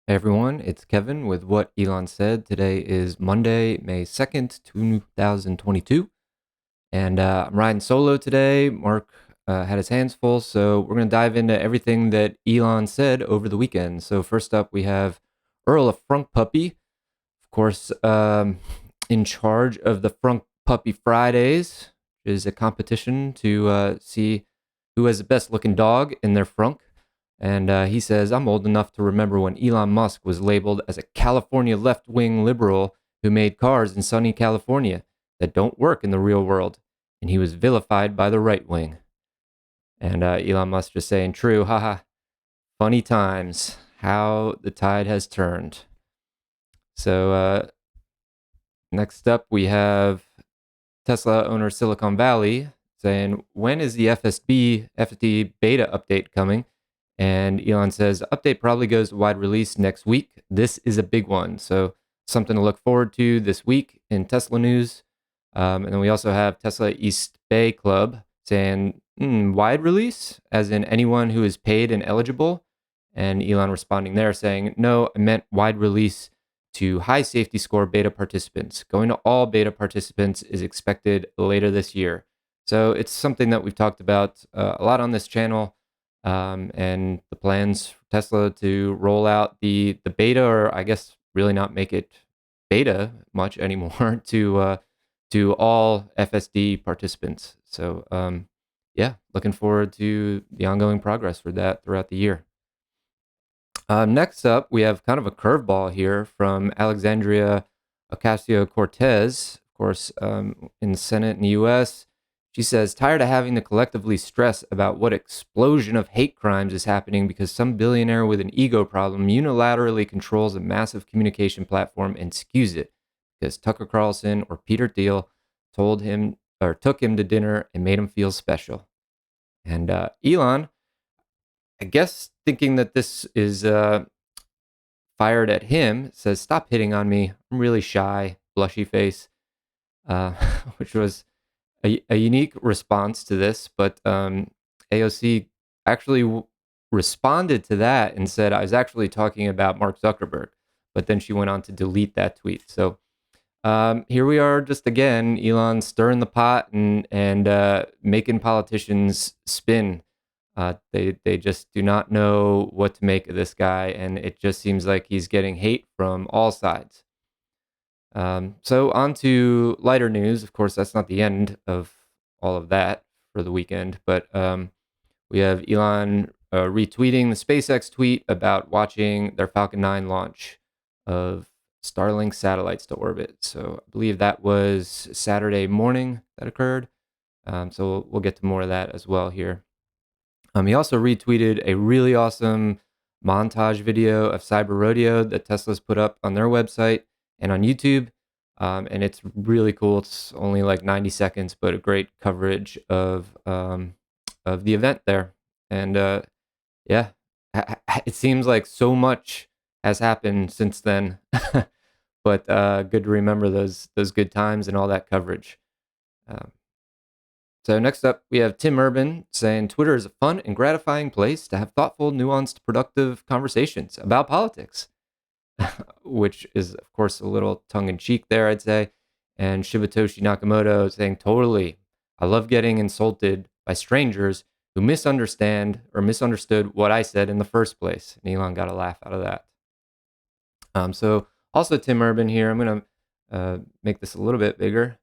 Hey everyone, it's Kevin with What Elon Said. Today is Monday, May 2nd, 2022, and I'm riding solo today. Mark had his hands full, so we're going to dive into everything that Elon said over the weekend. So, first up, we have Earl of Frunk Puppy, of course, in charge of the Frunk Puppy Fridays, which is a competition to see who has the best looking dog in their frunk. And he says, I'm old enough to remember when Elon Musk was labeled as a California left wing liberal who made cars in sunny California that don't work in the real world. And he was vilified by the right wing. And Elon Musk just saying, true, haha, funny times, how the tide has turned. So next up, we have Tesla owner Silicon Valley saying, when is the FSD beta update coming? And Elon says, update probably goes to wide release next week. This is a big one. So something to look forward to this week in Tesla news. And then we also have Tesla East Bay Club saying, wide release, as in anyone who is paid and eligible. And Elon responding there saying, no, I meant wide release to high safety score beta participants. Going to all beta participants is expected later this year. So it's something that we've talked about a lot on this channel, and the plans for Tesla to roll out the beta, or I guess really not make it beta much anymore, to all FSD participants. So yeah, looking forward to the ongoing progress for that throughout the year. Next up, we have kind of a curveball here from Alexandria Ocasio-Cortez, of course, in the Senate in the U.S. She says, tired of having to collectively stress about what explosion of hate crimes is happening because some billionaire with an ego problem unilaterally controls a massive communication platform and skews it because Tucker Carlson or Peter Thiel told him or took him to dinner and made him feel special. And Elon, I guess thinking that this is fired at him, says, stop hitting on me. I'm really shy, blushy face, uh, which was a unique response to this. But AOC actually responded to that and said, I was actually talking about Mark Zuckerberg. But then she went on to delete that tweet. So here we are, just again, Elon stirring the pot and making politicians spin. They just do not know what to make of this guy, and it just seems like he's getting hate from all sides. So on to lighter news. Of course, that's not the end of all of that for the weekend, but we have Elon retweeting the SpaceX tweet about watching their Falcon 9 launch of Starlink satellites to orbit. So I believe that was Saturday morning that occurred. So we'll get to more of that as well here. He also retweeted a really awesome montage video of Cyber Rodeo that Tesla's put up on their website and on YouTube. And it's really cool. It's only like 90 seconds, but a great coverage of the event there. And yeah, it seems like so much has happened since then. But good to remember those good times and all that coverage. Um, so next up, we have Tim Urban saying Twitter is a fun and gratifying place to have thoughtful, nuanced, productive conversations about politics, which is, of course, a little tongue-in-cheek there, I'd say. And Shibatoshi Nakamoto saying, totally, I love getting insulted by strangers who misunderstand or misunderstood what I said in the first place. And Elon got a laugh out of that. So also Tim Urban here, I'm going to make this a little bit bigger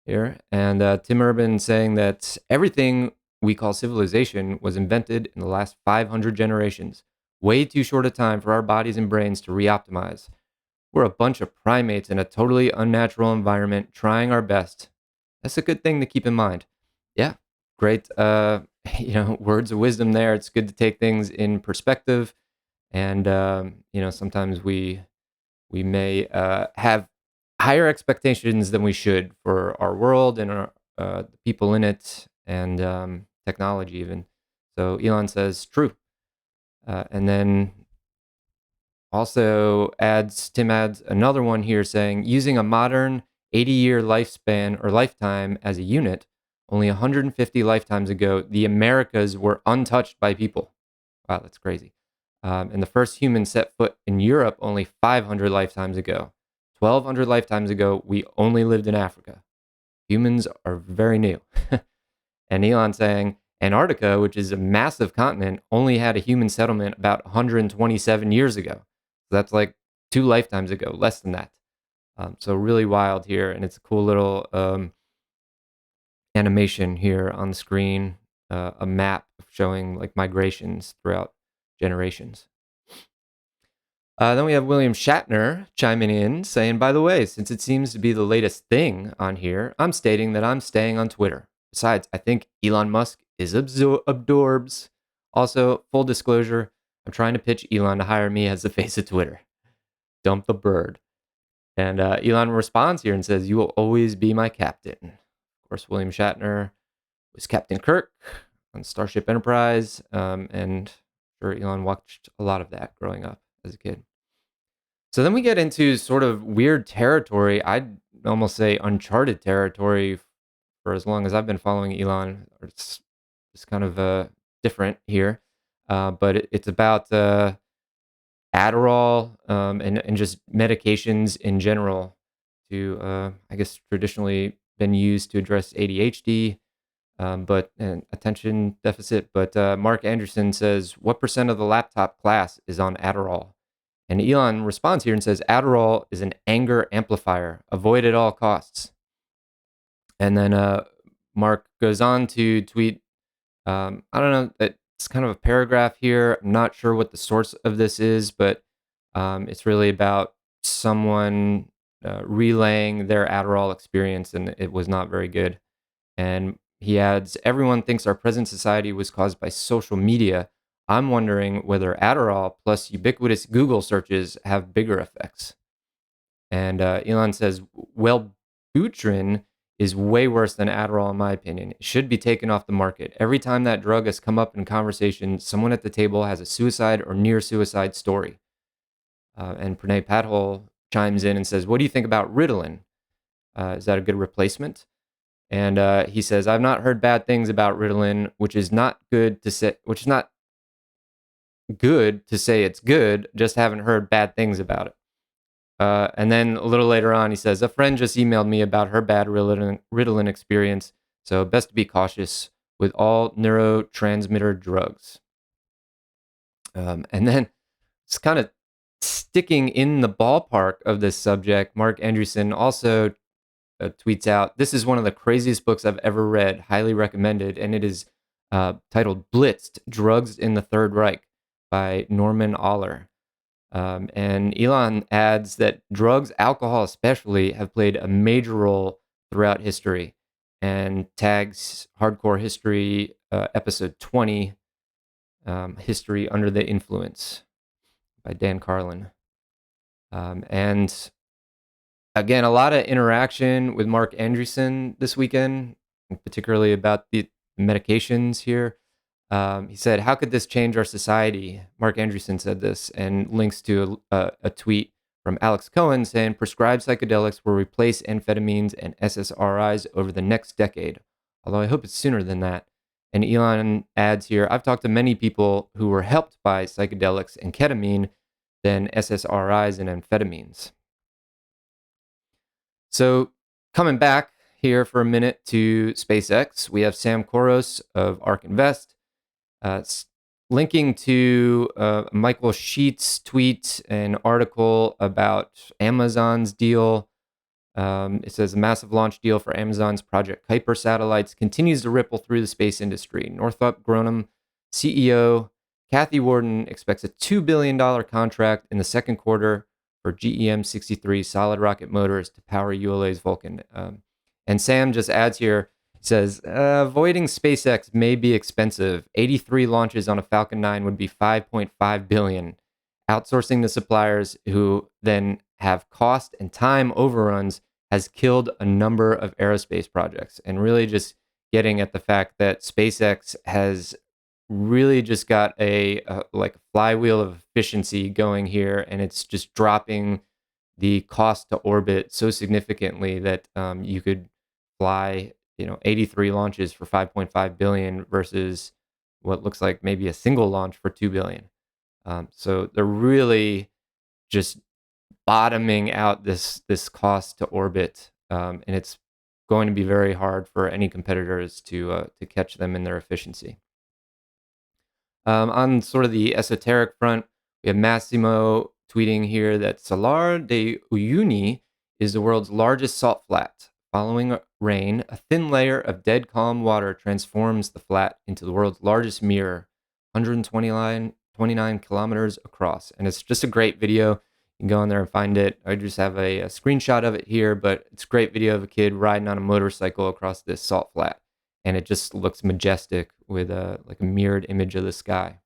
here. And Tim Urban saying that everything we call civilization was invented in the last 500 generations. Way too short a time for our bodies and brains to reoptimize. We're a bunch of primates in a totally unnatural environment trying our best. That's a good thing to keep in mind. Yeah, great words of wisdom there. It's good to take things in perspective. And sometimes we may have higher expectations than we should for our world and the people in it and technology even. So Elon says, true. And then also Tim adds another one here saying, using a modern 80-year lifespan or lifetime as a unit, only 150 lifetimes ago, the Americas were untouched by people. Wow, that's crazy. And the first human set foot in Europe only 500 lifetimes ago. 1,200 lifetimes ago, we only lived in Africa. Humans are very new. And Elon saying Antarctica, which is a massive continent, only had a human settlement about 127 years ago. So that's like 2 lifetimes ago, less than that. So really wild here. And it's a cool little animation here on the screen, a map showing like migrations throughout generations. Then we have William Shatner chiming in saying, by the way, since it seems to be the latest thing on here, I'm stating that I'm staying on Twitter. Besides, I think Elon Musk is absorbs. Also, full disclosure, I'm trying to pitch Elon to hire me as the face of Twitter. Dump the bird. And Elon responds here and says, you will always be my captain. Of course, William Shatner was Captain Kirk on Starship Enterprise. And sure, Elon watched a lot of that growing up as a kid. So then we get into sort of weird territory. I'd almost say uncharted territory for as long as I've been following Elon. It's kind of different here. But it's about Adderall and just medications in general to, I guess, traditionally been used to address ADHD, but and attention deficit. But Mark Anderson says, what percent of the laptop class is on Adderall? And Elon responds here and says, Adderall is an anger amplifier. Avoid at all costs. And then Mark goes on to tweet, I don't know, it's kind of a paragraph here. I'm not sure what the source of this is, but it's really about someone relaying their Adderall experience, and it was not very good. And he adds, everyone thinks our present society was caused by social media. I'm wondering whether Adderall plus ubiquitous Google searches have bigger effects. And Elon says, Wellbutrin is way worse than Adderall, in my opinion. It should be taken off the market. Every time that drug has come up in conversation, someone at the table has a suicide or near suicide story. And Pranay Padhol chimes in and says, what do you think about Ritalin? Is that a good replacement? And he says, I've not heard bad things about Ritalin, which is not good to say it's good, just haven't heard bad things about it. And then a little later on, he says, a friend just emailed me about her bad Ritalin experience, so best to be cautious with all neurotransmitter drugs. And then it's kind of sticking in the ballpark of this subject, Mark Andreessen also tweets out, this is one of the craziest books I've ever read, highly recommended, and it is titled Blitzed, Drugs in the Third Reich by Norman Aller. And Elon adds that drugs, alcohol especially, have played a major role throughout history, and tags Hardcore History episode 20, History Under the Influence by Dan Carlin. And again, a lot of interaction with Mark Andreessen this weekend, particularly about the medications here. He said, how could this change our society? Mark Andreessen said this, and links to a tweet from Alex Cohen saying, prescribed psychedelics will replace amphetamines and SSRIs over the next decade, although I hope it's sooner than that. And Elon adds here, I've talked to many people who were helped by psychedelics and ketamine than SSRIs and amphetamines. So coming back here for a minute to SpaceX, we have Sam Koros of ARK Invest linking to Michael Sheets' tweet, an article about Amazon's deal. It says a massive launch deal for Amazon's Project Kuiper satellites continues to ripple through the space industry. Northrop Grumman CEO Kathy Warden expects a $2 billion contract in the second quarter for GEM-63 solid rocket motors to power ULA's Vulcan. And Sam just adds here, says, avoiding SpaceX may be expensive. 83 launches on a Falcon 9 would be $5.5 billion. Outsourcing the suppliers who then have cost and time overruns has killed a number of aerospace projects, and really just getting at the fact that SpaceX has really just got a like a flywheel of efficiency going here, and it's just dropping the cost to orbit so significantly that you could fly 83 launches for 5.5 billion versus what looks like maybe a single launch for 2 billion. So they're really just bottoming out this cost to orbit, and it's going to be very hard for any competitors to catch them in their efficiency. On sort of the esoteric front, we have Massimo tweeting here that Salar de Uyuni is the world's largest salt flat. Following rain, a thin layer of dead calm water transforms the flat into the world's largest mirror, 129 kilometers across. And it's just a great video. You can go in there and find it. I just have a screenshot of it here, but it's a great video of a kid riding on a motorcycle across this salt flat. And it just looks majestic with like a mirrored image of the sky.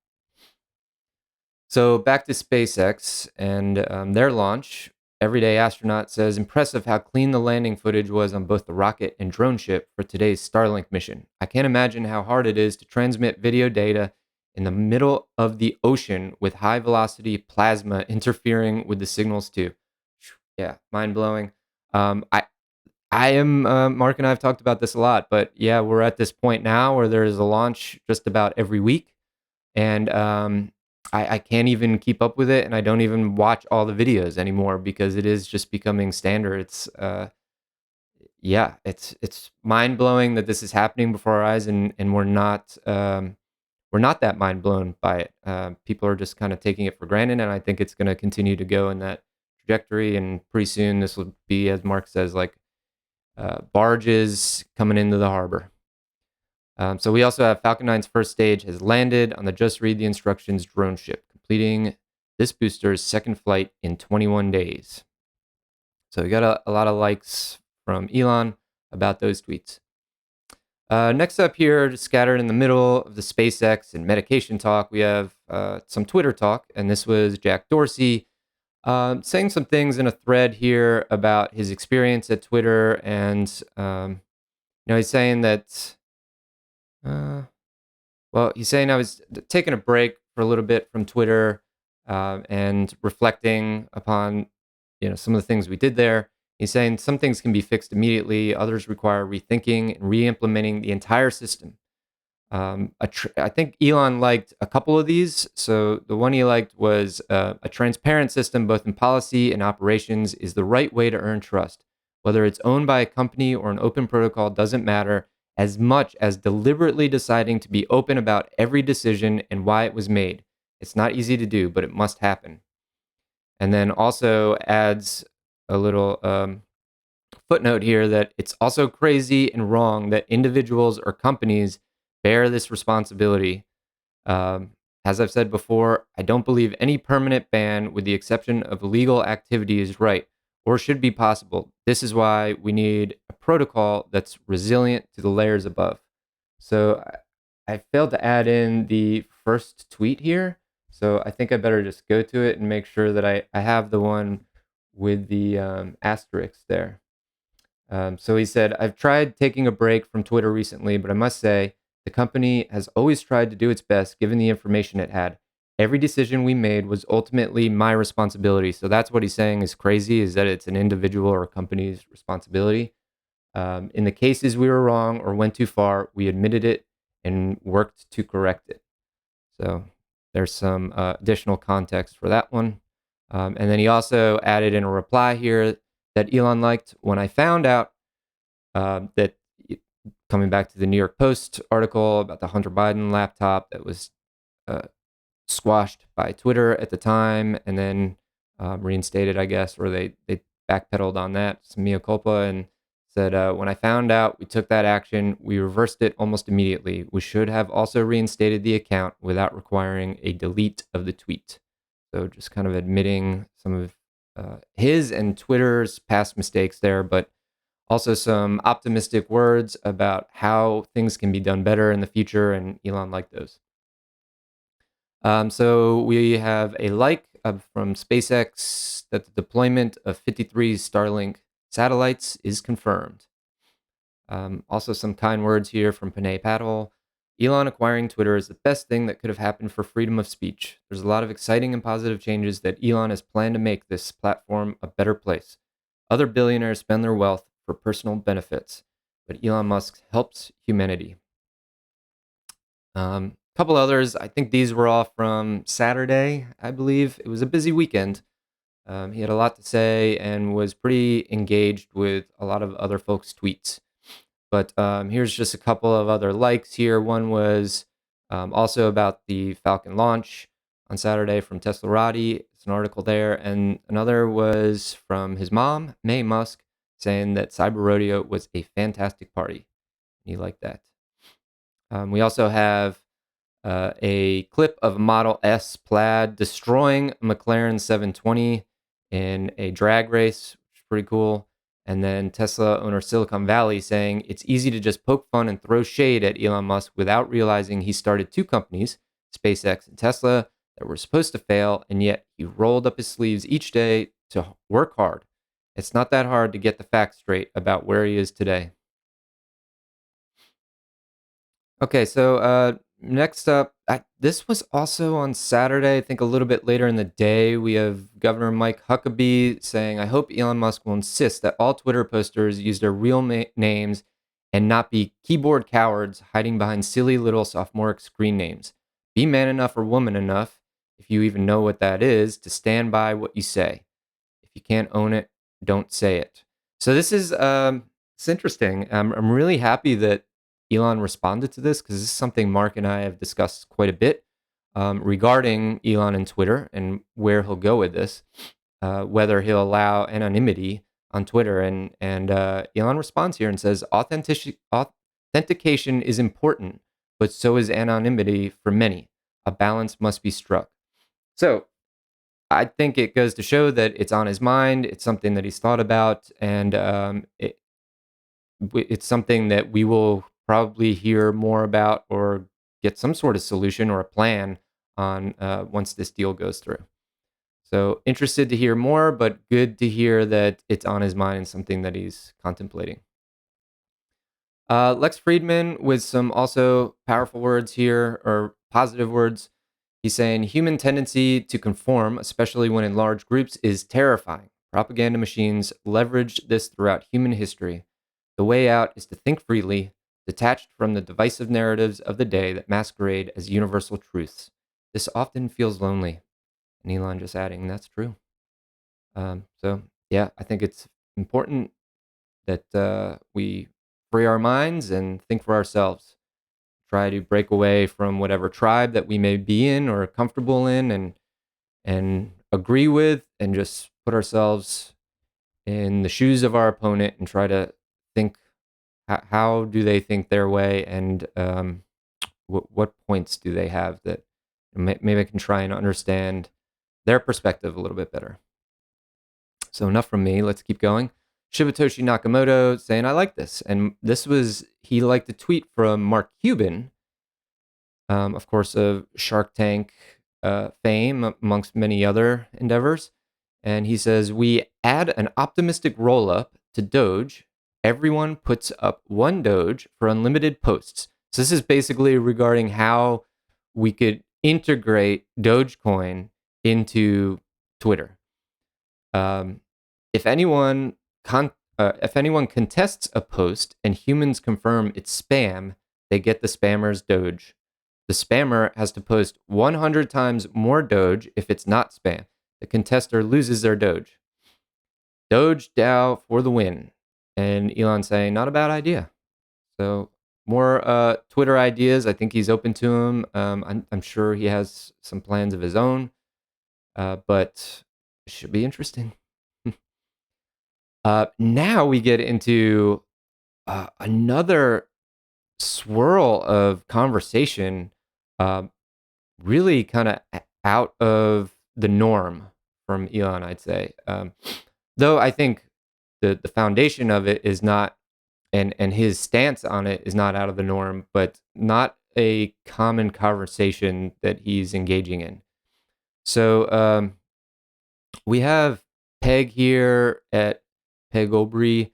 So back to SpaceX and their launch. Everyday astronaut says impressive how clean the landing footage was on both the rocket and drone ship for today's Starlink mission. I can't imagine how hard it is to transmit video data in the middle of the ocean with high velocity plasma interfering with the signals too. Yeah, mind blowing. I am Mark and I have talked about this a lot, but yeah, we're at this point now where there is a launch just about every week, and I can't even keep up with it, and I don't even watch all the videos anymore because it is just becoming standard. It's yeah, it's mind blowing that this is happening before our eyes, and we're not that mind blown by it. People are just kind of taking it for granted, and I think it's going to continue to go in that trajectory. And pretty soon, this will be, as Mark says, like barges coming into the harbor. So we also have Falcon 9's first stage has landed on the Just Read the Instructions drone ship, completing this booster's second flight in 21 days. So we got a lot of likes from Elon about those tweets. Next up here, just scattered in the middle of the SpaceX and medication talk, we have some Twitter talk, and this was Jack Dorsey saying some things in a thread here about his experience at Twitter, and he's saying that, he's saying I was taking a break for a little bit from Twitter and reflecting upon some of the things we did there. He's saying some things can be fixed immediately, others require rethinking and re-implementing the entire system. I think Elon liked a couple of these. So the one he liked was a transparent system, both in policy and operations, is the right way to earn trust. Whether it's owned by a company or an open protocol doesn't matter as much as deliberately deciding to be open about every decision and why it was made. It's not easy to do, but it must happen. And then also adds a little footnote here that it's also crazy and wrong that individuals or companies bear this responsibility. As I've said before, I don't believe any permanent ban, with the exception of illegal activity, is right or should be possible. This is why we need a protocol that's resilient to the layers above. So I failed to add in the first tweet here. So I think I better just go to it and make sure that I have the one with the asterisk there. So he said, I've tried taking a break from Twitter recently, but I must say the company has always tried to do its best given the information it had. Every decision we made was ultimately my responsibility. So that's what he's saying is crazy, is that it's an individual or a company's responsibility. In the cases we were wrong or went too far, we admitted it and worked to correct it. So there's some additional context for that one. And then he also added in a reply here that Elon liked when I found out that, coming back to the New York Post article about the Hunter Biden laptop that was squashed by Twitter at the time and then reinstated, I guess, or they backpedaled on that, some mea culpa, and said, when I found out we took that action, we reversed it almost immediately. We should have also reinstated the account without requiring a delete of the tweet. So just kind of admitting some of his and Twitter's past mistakes there, but also some optimistic words about how things can be done better in the future, and Elon liked those. So we have a like from SpaceX that the deployment of 53 Starlink satellites is confirmed. Also some kind words here from Panay Patel. Elon acquiring Twitter is the best thing that could have happened for freedom of speech. There's a lot of exciting and positive changes that Elon has planned to make this platform a better place. Other billionaires spend their wealth for personal benefits, but Elon Musk helps humanity. couple others. I think these were all from Saturday, I believe. It was a busy weekend. He had a lot to say and was pretty engaged with a lot of other folks' tweets. But here's just a couple of other likes here. One was also about the Falcon launch on Saturday from Tesla Roddy. It's an article there. And another was from his mom, May Musk, saying that Cyber Rodeo was a fantastic party. He liked that. We also have a clip of Model S Plaid destroying McLaren 720 in a drag race, which is pretty cool. And then Tesla owner Silicon Valley saying it's easy to just poke fun and throw shade at Elon Musk without realizing he started two companies, SpaceX and Tesla, that were supposed to fail, and yet he rolled up his sleeves each day to work hard. It's not that hard to get the facts straight about where he is today. Okay, so next up, this was also on Saturday. I think a little bit later in the day, we have Governor Mike Huckabee saying, "I hope Elon Musk will insist that all Twitter posters use their real names and not be keyboard cowards hiding behind silly little sophomoric screen names. Be man enough or woman enough, if you even know what that is, to stand by what you say. If you can't own it, don't say it." So this is it's interesting. I'm really happy that Elon responded to this because this is something Mark and I have discussed quite a bit regarding Elon and Twitter and where he'll go with this, whether he'll allow anonymity on Twitter. And Elon responds here and says, authentication is important, but so is anonymity for many. A balance must be struck. So I think it goes to show that it's on his mind. It's something that he's thought about, and it's something that we will probably hear more about or get some sort of solution or a plan on once this deal goes through. So interested to hear more, but good to hear that it's on his mind and something that he's contemplating. Lex Friedman with some also powerful words here, or positive words. He's saying human tendency to conform, especially when in large groups, is terrifying. Propaganda machines leveraged this throughout human history. The way out is to think freely, detached from the divisive narratives of the day that masquerade as universal truths. This often feels lonely. And Elon just adding, that's true. So, yeah, I think it's important that we free our minds and think for ourselves. Try to break away from whatever tribe that we may be in or comfortable in, and agree with, and just put ourselves in the shoes of our opponent and try to think how do they think their way, and what points do they have that maybe I can try and understand their perspective a little bit better. So enough from me. Let's keep going. Shibatoshi Nakamoto saying, I like this. And this was, he liked a tweet from Mark Cuban, of course, of Shark Tank fame, amongst many other endeavors. And he says, we add an optimistic roll up to Doge. Everyone puts up one Doge for unlimited posts. So this is basically regarding how we could integrate Dogecoin into Twitter. If anyone contests a post and humans confirm it's spam, they get the spammer's Doge. The spammer has to post 100 times more Doge if it's not spam. The contester loses their Doge. Doge DAO for the win. And Elon saying, not a bad idea. So more Twitter ideas. I think he's open to them. I'm sure he has some plans of his own, but it should be interesting. Now we get into another swirl of conversation, really kind of out of the norm from Elon, I'd say. Though I think the foundation of it is not, and his stance on it is not out of the norm, but not a common conversation that he's engaging in. So we have Peg here at Peg Aubrey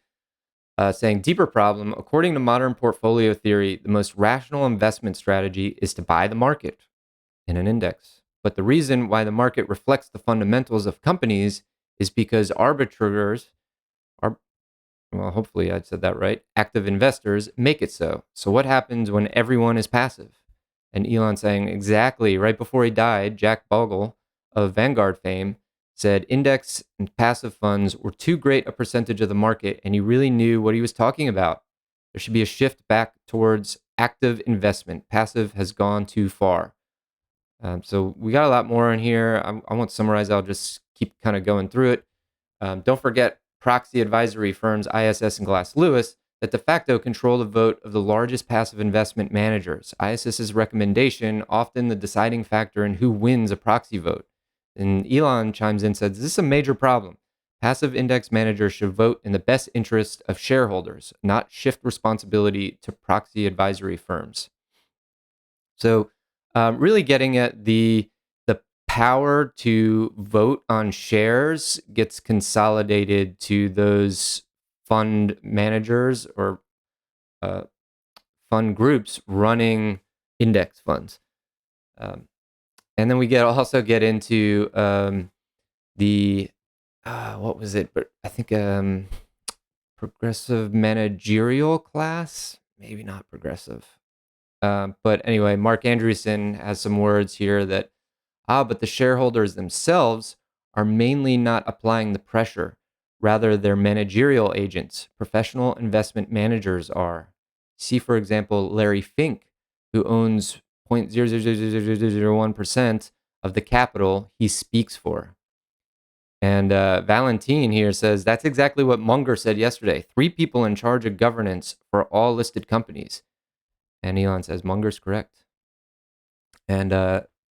saying, deeper problem. According to modern portfolio theory, the most rational investment strategy is to buy the market in an index. But the reason why the market reflects the fundamentals of companies is because arbitrators are, well, hopefully I said that right, active investors make it so. So what happens when everyone is passive? And Elon saying exactly right before he died, Jack Bogle of Vanguard fame said index and passive funds were too great a percentage of the market, and he really knew what he was talking about. There should be a shift back towards active investment. Passive has gone too far. So we got a lot more in here. I won't summarize. I'll just keep kind of going through it. Don't forget proxy advisory firms ISS and Glass Lewis that de facto control the vote of the largest passive investment managers. ISS's recommendation often the deciding factor in who wins a proxy vote. And Elon chimes in and says, this is a major problem. Passive index managers should vote in the best interest of shareholders, not shift responsibility to proxy advisory firms. So really getting at the power to vote on shares gets consolidated to those fund managers or fund groups running index funds. And then we also get into the what was it? But I think progressive managerial class, maybe not progressive. But anyway, Mark Andreessen has some words here that, but the shareholders themselves are mainly not applying the pressure. Rather, they're managerial agents. Professional investment managers are. See, for example, Larry Fink, who owns 0.00001% of the capital he speaks for. And Valentine here says, that's exactly what Munger said yesterday. 3 people in charge of governance for all listed companies. And Elon says, Munger's correct. And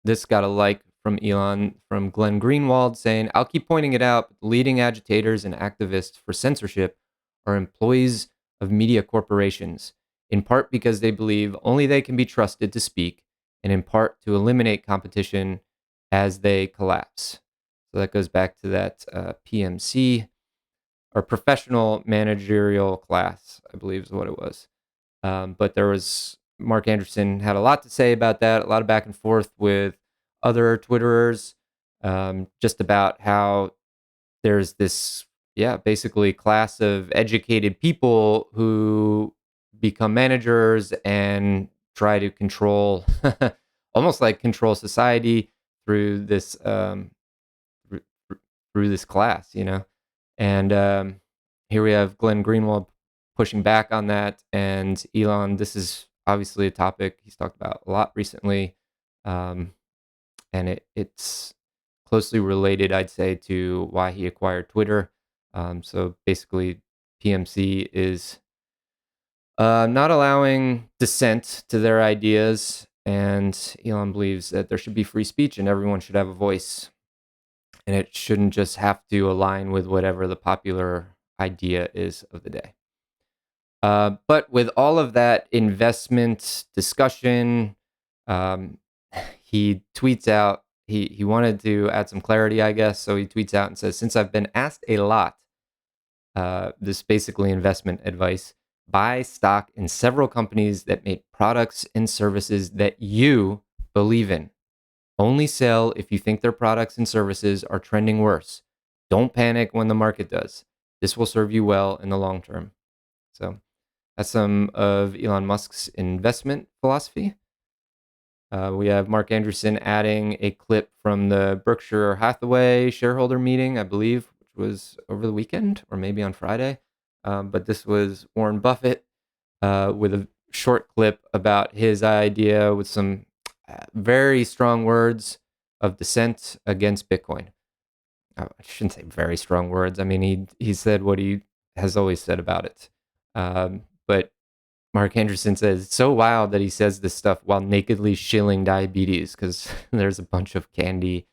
this got a like from Elon from Glenn Greenwald saying, I'll keep pointing it out, but the leading agitators and activists for censorship are employees of media corporations, in part because they believe only they can be trusted to speak, and in part to eliminate competition as they collapse. So that goes back to that PMC, or professional managerial class, I believe is what it was. But there was, Mark Andreessen had a lot to say about that, a lot of back and forth with other Twitterers, just about how there's this, basically class of educated people who become managers and try to control, almost like control society through this, through this class, And here we have Glenn Greenwald pushing back on that. And Elon, this is obviously a topic he's talked about a lot recently. And it's closely related, I'd say, to why he acquired Twitter. So basically, PMC is not allowing dissent to their ideas. And Elon believes that there should be free speech and everyone should have a voice. And it shouldn't just have to align with whatever the popular idea is of the day. But with all of that investment discussion, he tweets out, he wanted to add some clarity, I guess. So he tweets out and says, since I've been asked a lot, this basically investment advice, buy stock in several companies that make products and services that you believe in. Only sell if you think their products and services are trending worse. Don't panic when the market does. This will serve you well in the long term. So that's some of Elon Musk's investment philosophy. We have Mark Andreessen adding a clip from the Berkshire Hathaway shareholder meeting, I believe, which was over the weekend or maybe on Friday. But this was Warren Buffett with a short clip about his idea with some very strong words of dissent against Bitcoin. I shouldn't say very strong words. I mean, he said what he has always said about it. But Mark Andreessen says it's so wild that he says this stuff while nakedly shilling diabetes, because there's a bunch of candy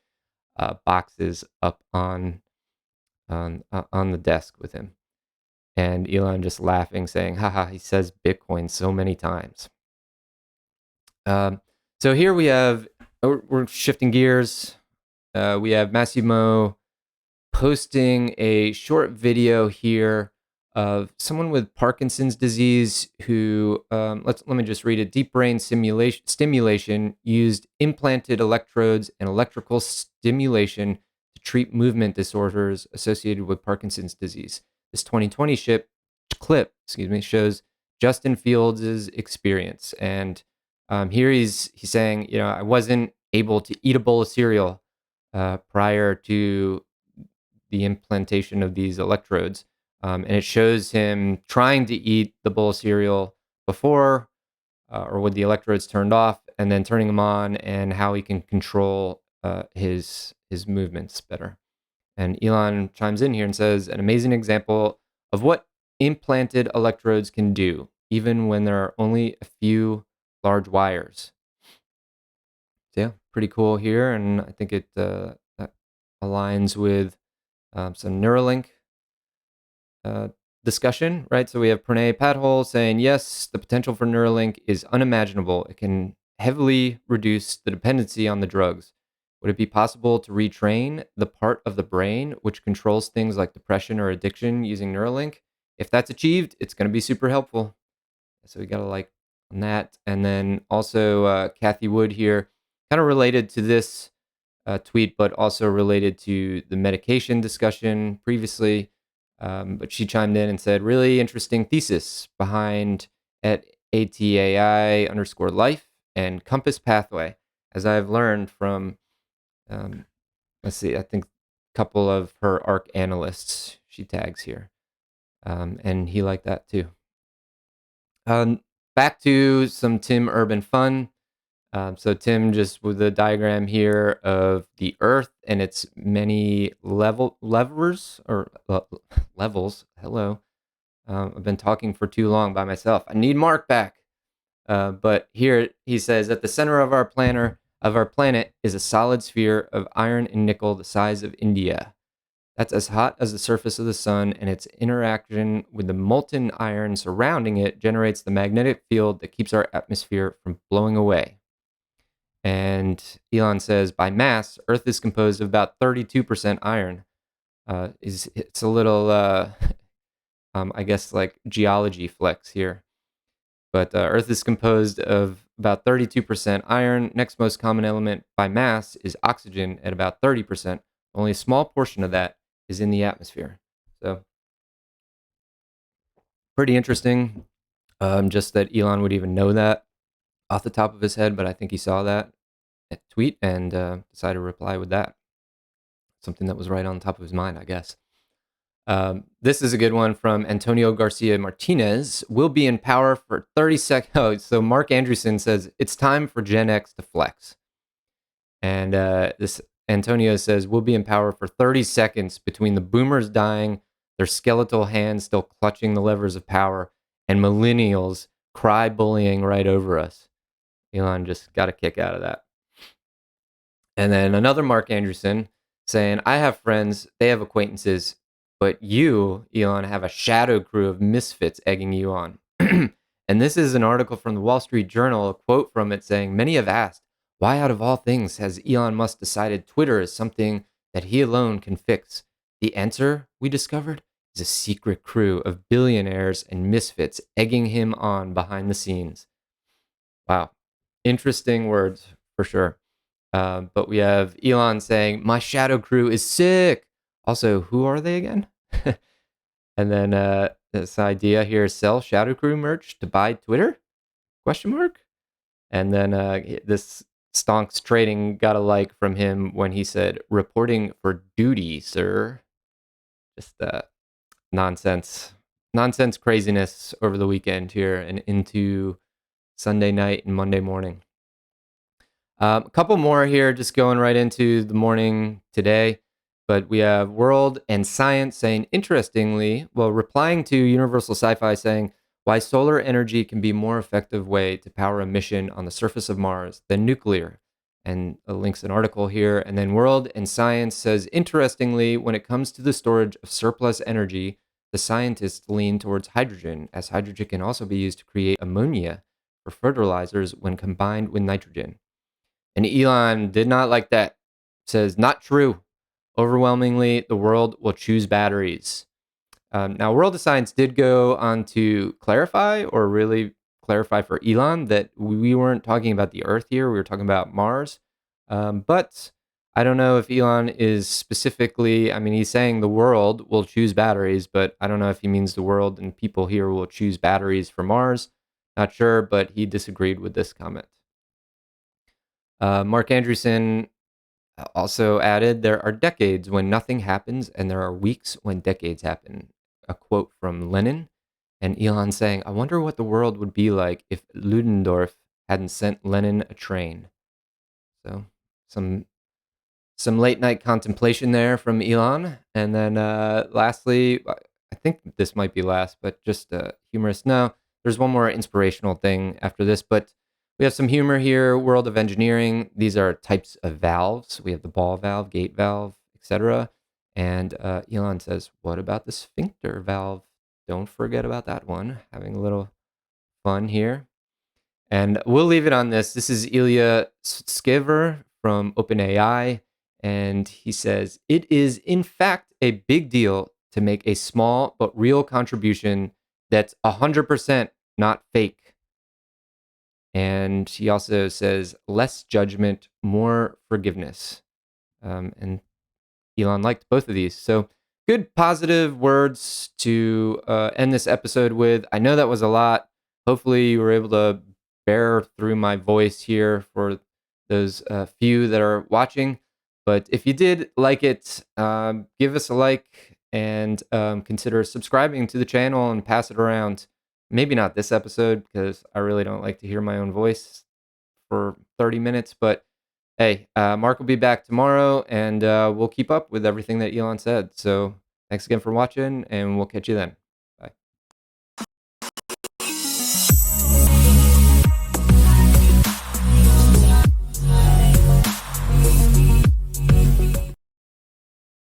boxes up on the desk with him. And Elon just laughing, saying, haha, he says Bitcoin so many times. So here we have, we're shifting gears. We have Massimo posting a short video here of someone with Parkinson's disease who, let me just read it. Deep brain stimulation used implanted electrodes and electrical stimulation to treat movement disorders associated with Parkinson's disease. This 2020 clip shows Justin Fields' experience. And Here he's saying, I wasn't able to eat a bowl of cereal prior to the implantation of these electrodes, and it shows him trying to eat the bowl of cereal before or with the electrodes turned off, and then turning them on, and how he can control his movements better. And Elon chimes in here and says, an amazing example of what implanted electrodes can do, even when there are only a few large wires. So yeah, pretty cool here, and I think it that aligns with some Neuralink uh, discussion, right? So we have Pranay Padhol saying, yes, the potential for Neuralink is unimaginable. It can heavily reduce the dependency on the drugs. Would it be possible to retrain the part of the brain which controls things like depression or addiction using Neuralink? If that's achieved, it's going to be super helpful. So we got to like on that. And then also Kathy Wood here, kind of related to this tweet, but also related to the medication discussion previously. But she chimed in and said, really interesting thesis behind at ATAI underscore life and Compass Pathway. As I've learned from, let's see, I think a couple of her ARC analysts she tags here. And he liked that too. Back to some Tim Urban fun. So Tim just with the diagram here of the Earth and its many levers or levels. Hello, I've been talking for too long by myself. I need Mark back. But here he says at the center of our planet is a solid sphere of iron and nickel the size of India. That's as hot as the surface of the sun, and its interaction with the molten iron surrounding it generates the magnetic field that keeps our atmosphere from blowing away. And Elon says, by mass, Earth is composed of about 32% iron. It's a little, I guess, like geology flex here. But Earth is composed of about 32% iron. Next most common element by mass is oxygen at about 30%. Only a small portion of that is in the atmosphere. So pretty interesting. Just that Elon would even know that off the top of his head, but I think he saw that tweet and decided to reply with that. Something that was right on top of his mind, I guess. This is a good one from Antonio Garcia Martinez. We'll be in power for 30 seconds. Oh, so Mark Andreessen says, it's time for Gen X to flex. And this Antonio says, we'll be in power for 30 seconds between the boomers dying, their skeletal hands still clutching the levers of power, and millennials cry bullying right over us. Elon just got a kick out of that. And then another Mark Andreessen saying, I have friends, they have acquaintances, but you, Elon, have a shadow crew of misfits egging you on. And this is an article from the Wall Street Journal, a quote from it saying, many have asked, why out of all things has Elon Musk decided Twitter is something that he alone can fix? The answer, we discovered, is a secret crew of billionaires and misfits egging him on behind the scenes. Wow. Interesting words for sure. But we have Elon saying, my shadow crew is sick. Also, who are they again? And then this idea here, sell shadow crew merch to buy Twitter? Question mark. And then this Stonks Trading got a like from him when he said, reporting for duty, sir. Just nonsense craziness over the weekend here and into Sunday night and Monday morning. A couple more here, just going right into the morning today. But we have World and Science saying, interestingly, replying to Universal Sci-Fi saying, why solar energy can be a more effective way to power a mission on the surface of Mars than nuclear. And links an article here. And then World and Science says, interestingly, when it comes to the storage of surplus energy, the scientists lean towards hydrogen, as hydrogen can also be used to create ammonia for fertilizers when combined with nitrogen. And Elon did not like that. Says, not true. Overwhelmingly, the world will choose batteries. Now, World of Science did go on to clarify, or really clarify for Elon, that we weren't talking about the Earth here. We were talking about Mars. But I don't know if Elon is specifically, I mean, he's saying the world will choose batteries, but I don't know if he means the world and people here will choose batteries for Mars. Not sure, but he disagreed with this comment. Mark Andreessen also added, "There are decades when nothing happens, and there are weeks when decades happen." A quote from Lenin, and Elon saying, "I wonder what the world would be like if Ludendorff hadn't sent Lenin a train." So some late night contemplation there from Elon. And then lastly, I think this might be last, but just humorous. No, there's one more inspirational thing after this, but we have some humor here. World of engineering. These are types of valves. We have the ball valve, gate valve, etc. And Elon says, "What about the sphincter valve? Don't forget about that one." Having a little fun here. And we'll leave it on this. This is Ilya Skiver from OpenAI. And he says, "It is, in fact, a big deal to make a small but real contribution that's 100% not fake." And he also says, "Less judgment, more forgiveness." And Elon liked both of these. So good positive words to end this episode with. I know that was a lot. Hopefully, you were able to bear through my voice here for those few that are watching. But if you did like it, give us a like and consider subscribing to the channel and pass it around. Maybe not this episode because I really don't like to hear my own voice for 30 minutes, but hey, Mark will be back tomorrow, and we'll keep up with everything that Elon said. So thanks again for watching, and we'll catch you then.